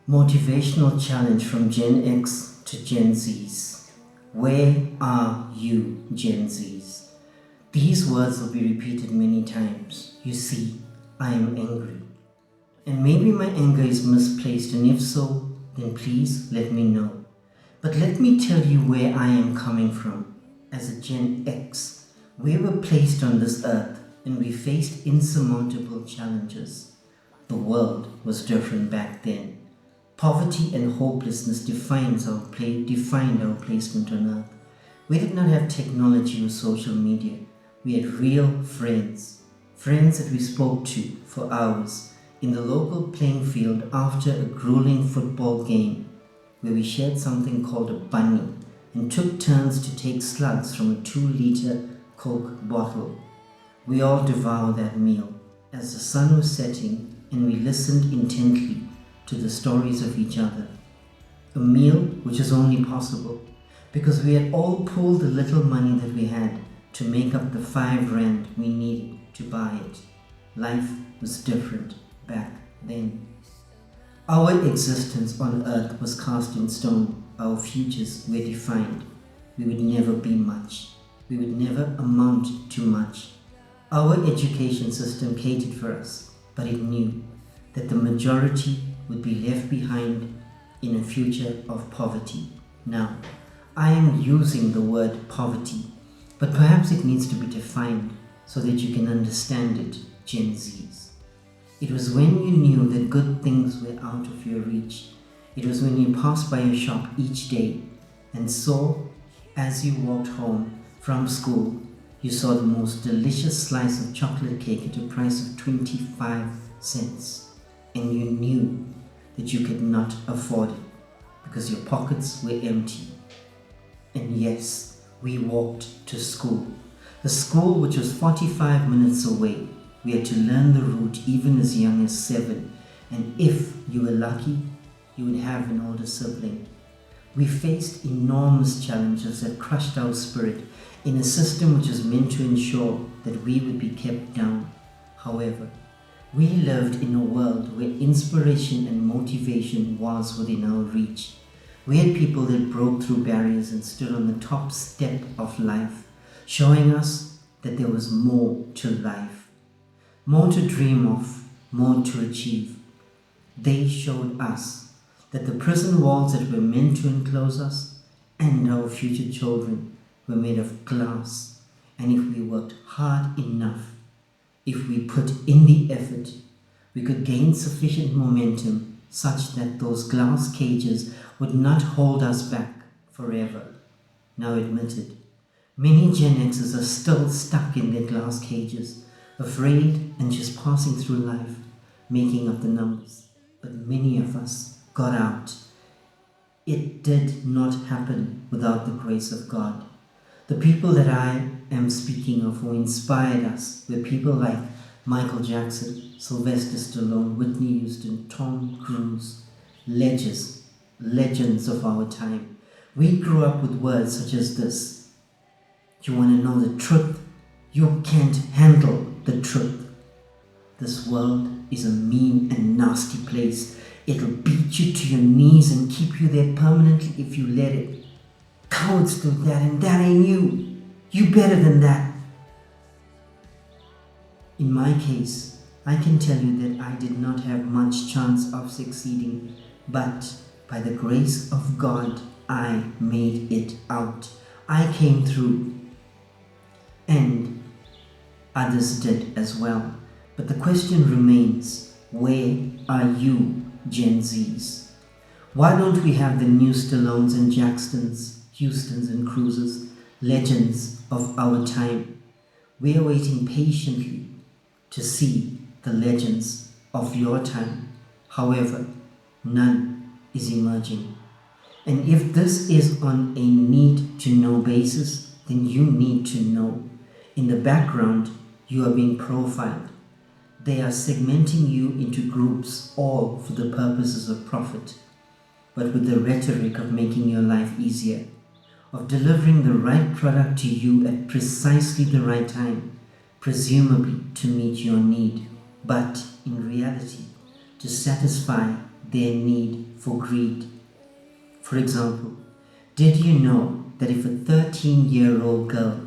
Motivational challenge from Gen X to Gen Zs. Where are you, Gen Zs? These words will be repeated many times. You see, I am angry. And maybe my anger is misplaced, and if so, then please let me know. But let me tell you where I am coming from. As a Gen X, we were placed on this earth and we faced insurmountable challenges. The world was different back then. Poverty and hopelessness defined our placement on earth. We did not have technology or social media. We had real friends that we spoke to for hours in the local playing field after a grueling football game, where we shared something called a bunny and took turns to take slugs from a 2-liter Coke bottle. We all devoured that meal as the sun was setting, and we listened intently to the stories of each other. A meal which was only possible because we had all pooled the little money that we had to make up the 5 rand we needed to buy it. Life was different back then. Our existence on earth was cast in stone. Our futures were defined. We would never be much. We would never amount to much. Our education system catered for us, but it knew that the majority would be left behind in a future of poverty. Now, I am using the word poverty, but perhaps it needs to be defined so that you can understand it, Gen Zs. It was when you knew that good things were out of your reach. It was when you passed by a shop each day and saw, as you walked home from school, you saw the most delicious slice of chocolate cake at a price of 25 cents. And you knew that you could not afford it because your pockets were empty. And yes, we walked to school. The school which was 45 minutes away. We had to learn the route even as young as 7. And if you were lucky, you would have an older sibling. We faced enormous challenges that crushed our spirit in a system which was meant to ensure that we would be kept down. However, we lived in a world where inspiration and motivation was within our reach. We had people that broke through barriers and stood on the top step of life, showing us that there was more to life, more to dream of, more to achieve. They showed us that the prison walls that were meant to enclose us and our future children were made of glass, and if we worked hard enough, if we put in the effort, we could gain sufficient momentum such that those glass cages would not hold us back forever. Now admitted, many Gen Xers are still stuck in their glass cages, afraid and just passing through life, making up the numbers. But many of us got out. It did not happen without the grace of God. The people that I am speaking of who inspired us were people like Michael Jackson, Sylvester Stallone, Whitney Houston, Tom Cruise, legends of our time. We grew up with words such as this: you want to know the truth? You can't handle the truth. This world is a mean and nasty place. It'll beat you to your knees and keep you there permanently if you let it. Cowards do that, and that ain't you. You better than that. In my case, I can tell you that I did not have much chance of succeeding, but by the grace of God, I made it out. I came through, and others did as well. But the question remains, where are you, Gen Zs? Why don't we have the new Stallones and Jackstons, Houstons and Cruises, legends of our time? We are waiting patiently to see the legends of your time. However, none is emerging. And if this is on a need-to-know basis, then you need to know. In the background, you are being profiled. They are segmenting you into groups, all for the purposes of profit, but with the rhetoric of making your life easier, of delivering the right product to you at precisely the right time, presumably to meet your need, but in reality, to satisfy their need for greed. For example, did you know that if a 13-year-old girl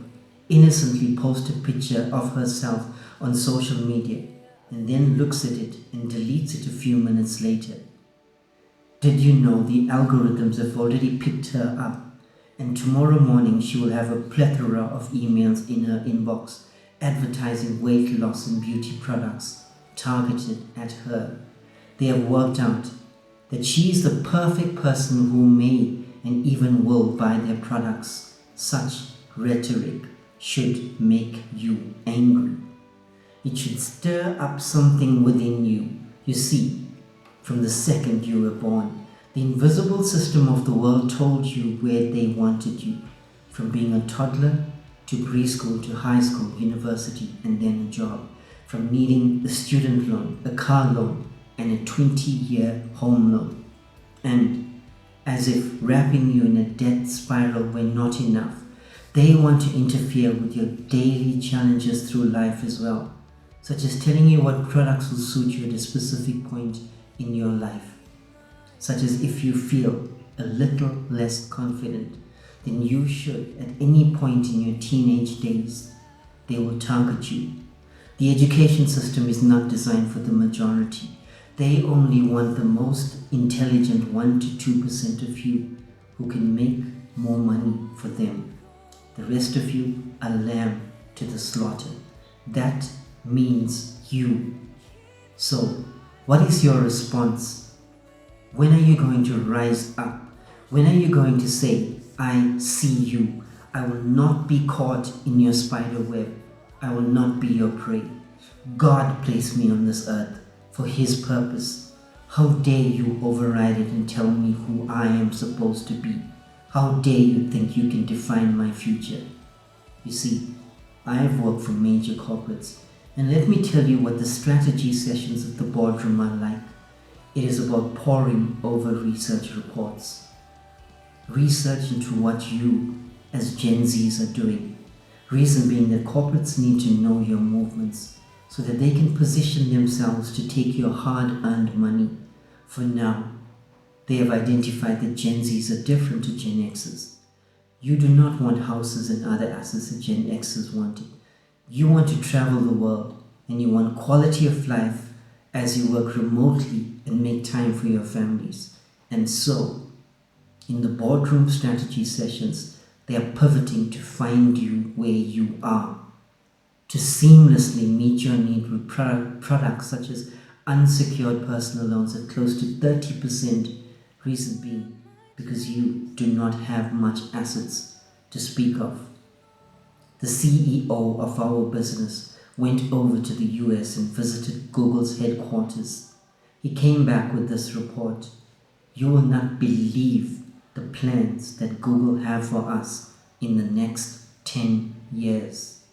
innocently posts a picture of herself on social media and then looks at it and deletes it a few minutes later, did you know the algorithms have already picked her up, and tomorrow morning she will have a plethora of emails in her inbox advertising weight loss and beauty products targeted at her? They have worked out that she is the perfect person who may and even will buy their products. Such rhetoric should make you angry. It should stir up something within you. You see, from the second you were born, the invisible system of the world told you where they wanted you, from being a toddler to preschool to high school, university, and then a job, from needing a student loan, a car loan, and a 20-year home loan. And as if wrapping you in a death spiral were not enough, they want to interfere with your daily challenges through life as well, such as telling you what products will suit you at a specific point in your life, such as if you feel a little less confident than you should at any point in your teenage days, they will target you. The education system is not designed for the majority. They only want the most intelligent 1 to 2% of you who can make more money for them. The rest of you are lamb to the slaughter. That means you. So, what is your response? When are you going to rise up? When are you going to say, I see you. I will not be caught in your spider web. I will not be your prey. God placed me on this earth for His purpose. How dare you override it and tell me who I am supposed to be? How dare you think you can define my future? You see, I have worked for major corporates, and let me tell you what the strategy sessions of the boardroom are like. It is about poring over research reports. Research into what you, as Gen Zs, are doing. Reason being that corporates need to know your movements so that they can position themselves to take your hard-earned money. For now, they have identified that Gen Zs are different to Gen Xs. You do not want houses and other assets that Gen Xs wanted. You want to travel the world, and you want quality of life as you work remotely and make time for your families. And so, in the boardroom strategy sessions, they are pivoting to find you where you are, to seamlessly meet your need with products such as unsecured personal loans at close to 30%. Reason being, because you do not have much assets to speak of. The CEO of our business went over to the US and visited Google's headquarters. He came back with this report. You will not believe the plans that Google have for us in the next 10 years.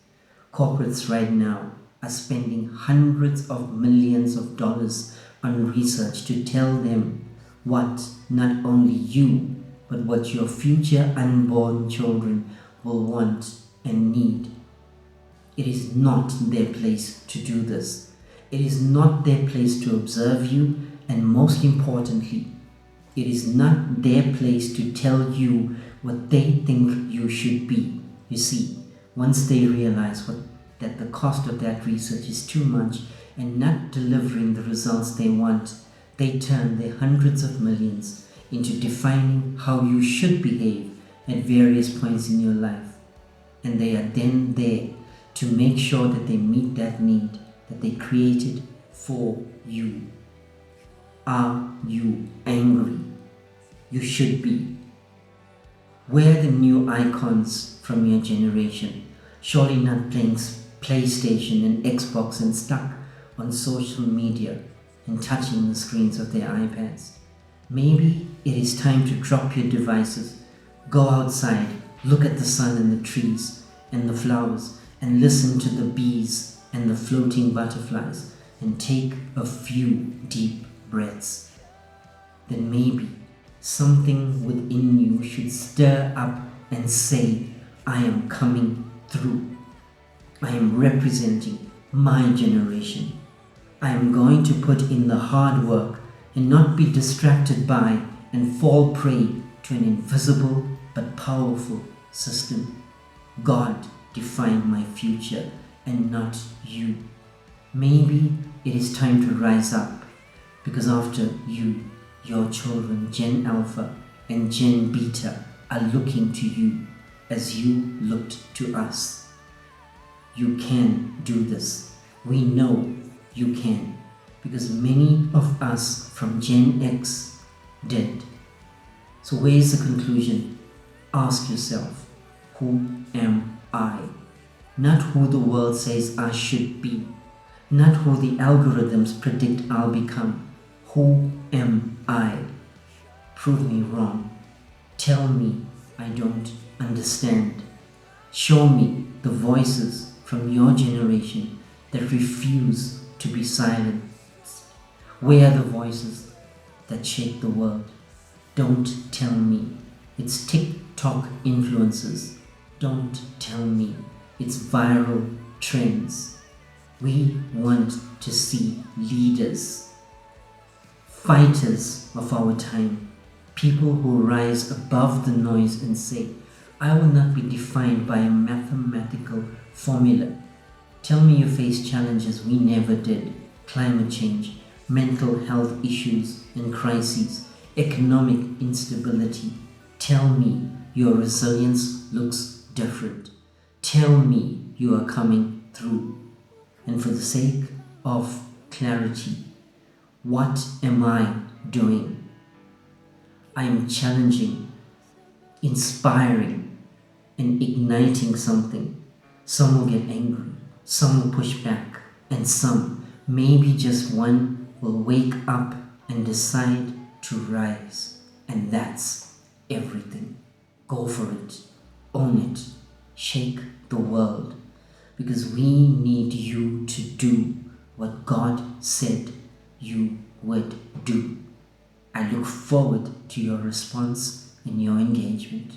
Corporates right now are spending hundreds of millions of dollars on research to tell them what not only you, but what your future unborn children will want and need. It is not their place to do this. It is not their place to observe you, and most importantly, it is not their place to tell you what they think you should be. You see, once they realize that the cost of that research is too much and not delivering the results they want, they turn their hundreds of millions into defining how you should behave at various points in your life. And they are then there to make sure that they meet that need that they created for you. Are you angry? You should be. Where are the new icons from your generation? Surely not playing PlayStation and Xbox and stuck on social media and touching the screens of their iPads. Maybe it is time to drop your devices, go outside, look at the sun and the trees and the flowers, and listen to the bees and the floating butterflies, and take a few deep breaths. Then maybe something within you should stir up and say, I am coming through. I am representing my generation. I am going to put in the hard work and not be distracted by and fall prey to an invisible but powerful system. God defined my future and not you. Maybe it is time to rise up, because after you, your children, Gen Alpha and Gen Beta, are looking to you as you looked to us. You can do this. We know you can, because many of us from Gen X did. So where's the conclusion? Ask yourself, who am I? Not who the world says I should be, not who the algorithms predict I'll become. Who am I? Prove me wrong. Tell me I don't understand. Show me the voices from your generation that refuse to be silenced. Where are the voices that shake the world? Don't tell me it's TikTok influencers. Don't tell me it's viral trends. We want to see leaders, fighters of our time, people who rise above the noise and say, I will not be defined by a mathematical formula. Tell me you face challenges we never did: climate change, mental health issues and crises, economic instability. Tell me your resilience looks different. Tell me you are coming through. And for the sake of clarity, what am I doing? I am challenging, inspiring, and igniting something. Some will get angry, some will push back, and some, maybe just one, will wake up and decide to rise. And that's everything. Go for it. Own it. Shake the world. Because we need you to do what God said you would do. I look forward to your response and your engagement.